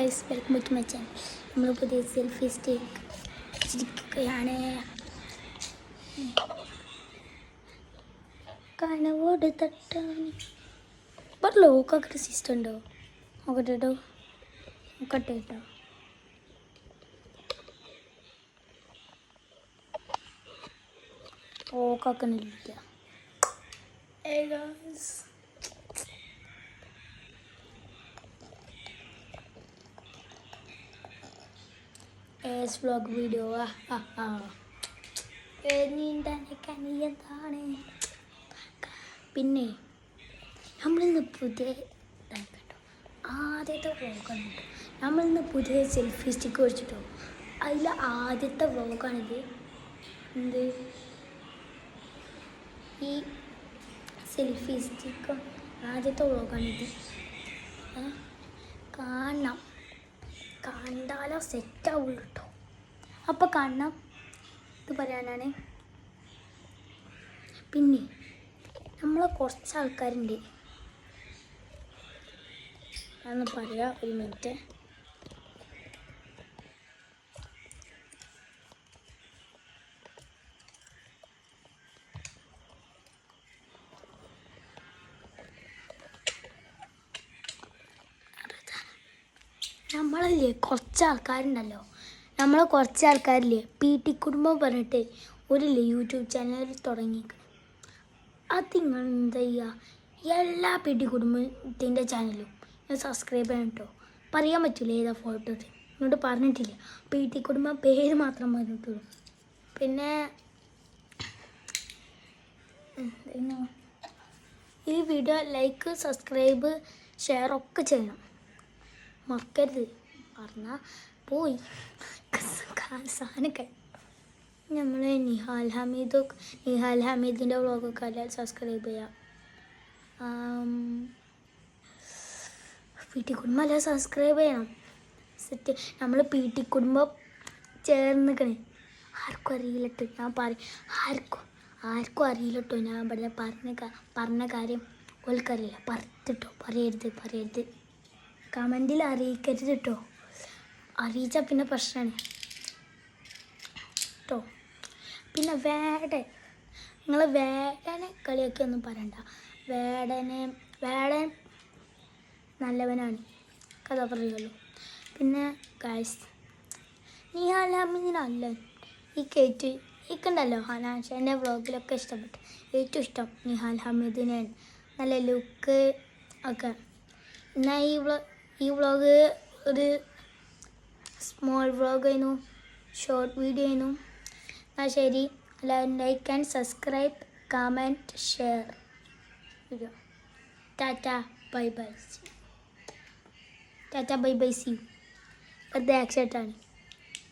Guys, welcome back to my channel. നമ്മൾ പുതിയ selfie സ്റ്റിക്കുകയാണ്. കനവോട് തട്ടാൻ ഇപ്പോൾ ലോക്കൊക്കെ സിസ്റ്റം ഉണ്ടോ? നോക്കട്ടെ കേട്ടോ, നോക്കട്ടെ കേട്ടോ. ഓക്കൊക്കെ ഇല്ല. വ്ലോഗ് വീഡിയോ എന്താണ്. പിന്നെ നമ്മളിന്ന് പുതിയ ആദ്യത്തെ വ്ലോഗാണ്. നമ്മളിന്ന് പുതിയ സെൽഫി സ്റ്റിക്ക് മേടിച്ചിട്ടോ. അതിൽ ആദ്യത്തെ വ്ലോഗാണിത്. എന്ത് ഈ സെൽഫി സ്റ്റിക്ക് ആദ്യത്തെ വ്ലോഗാണിത്. കാണണം, കണ്ടാലോ സെറ്റാവുള്ളൂ കേട്ടോ. അപ്പോൾ കാണണം, ഇത് പറയാനാണ്. പിന്നെ നമ്മൾ കുറച്ച് ആൾക്കാരുണ്ട്, അതൊന്ന് പറയാം. ഒരു മിനിറ്റ്. നമ്മളല്ലേ കുറച്ച് ആൾക്കാരുണ്ടല്ലോ, നമ്മളെ കുറച്ച് ആൾക്കാരില്ലേ PT കുടുംബം പറഞ്ഞിട്ട് ഒരു യൂട്യൂബ് ചാനൽ തുടങ്ങിയിരിക്കണം. അത് നിങ്ങൾ എന്താ ചെയ്യുക, എല്ലാ PT കുടുംബത്തിൻ്റെ ചാനലും സബ്സ്ക്രൈബ് ചെയ്യണം കേട്ടോ. പറയാൻ പറ്റില്ല ഏതാ ഫോട്ടോ ഇങ്ങോട്ട് പറഞ്ഞിട്ടില്ല. PT കുടുംബം പേര് മാത്രം പറഞ്ഞിട്ടുള്ളൂ. പിന്നെ ഈ വീഡിയോ ലൈക്ക്, സബ്സ്ക്രൈബ്, ഷെയർ ഒക്കെ ചെയ്യണം, മറക്കരുത്. പറഞ്ഞാൽ പോയി സാധനമൊക്കെ. നമ്മൾ നിഹാൽ ഹമീദിൻ്റെ വ്ളോഗൊക്കെ എല്ലാം സബ്സ്ക്രൈബ് ചെയ്യാം. PT കുടുംബം എല്ലാം സബ്സ്ക്രൈബ് ചെയ്യണം. സെറ്റ്. നമ്മൾ PT കുടുംബം ചേർന്നിക്കണേ. ആർക്കും അറിയില്ലട്ടോ, ഞാൻ ആർക്കും അറിയില്ലട്ടോ. ഞാൻ ഇവിടെ പറഞ്ഞ കാര്യം ഓൽക്കറിയില്ല. പറയരുത്. കമൻറ്റിൽ അറിയിക്കരുത് കേട്ടോ. അറിയിച്ചാൽ പിന്നെ പ്രശ്നമാണ് കേട്ടോ. പിന്നെ നിങ്ങൾ വേടനെ കളിയൊക്കെ ഒന്നും പറയണ്ട. വേടൻ നല്ലവനാണ്, കഥ പറയുമല്ലോ. പിന്നെ ഗൈസ്, നിഹാൽ ഹമീദിനല്ല ഇക്കുണ്ടല്ലോ ഹനാൻഷൻ്റെ വ്ളോഗിലൊക്കെ ഇഷ്ടപ്പെട്ടു. ഏറ്റവും ഇഷ്ടം നിഹാൽ ഹമീദിനെയാണ്. നല്ല ലുക്ക് ഒക്കെ. എന്നാൽ ഈ വ്ളോഗ് ഒരു സ്മോൾ വ്ളോഗായിരുന്നു, ഷോർട്ട് വീഡിയോ ആയിരുന്നു. എന്നാൽ ശരി, എല്ലാവരും like and subscribe, comment, share video. Tata bye bye. C വെറുതെ ആക്സിഡൻ്റാണ്.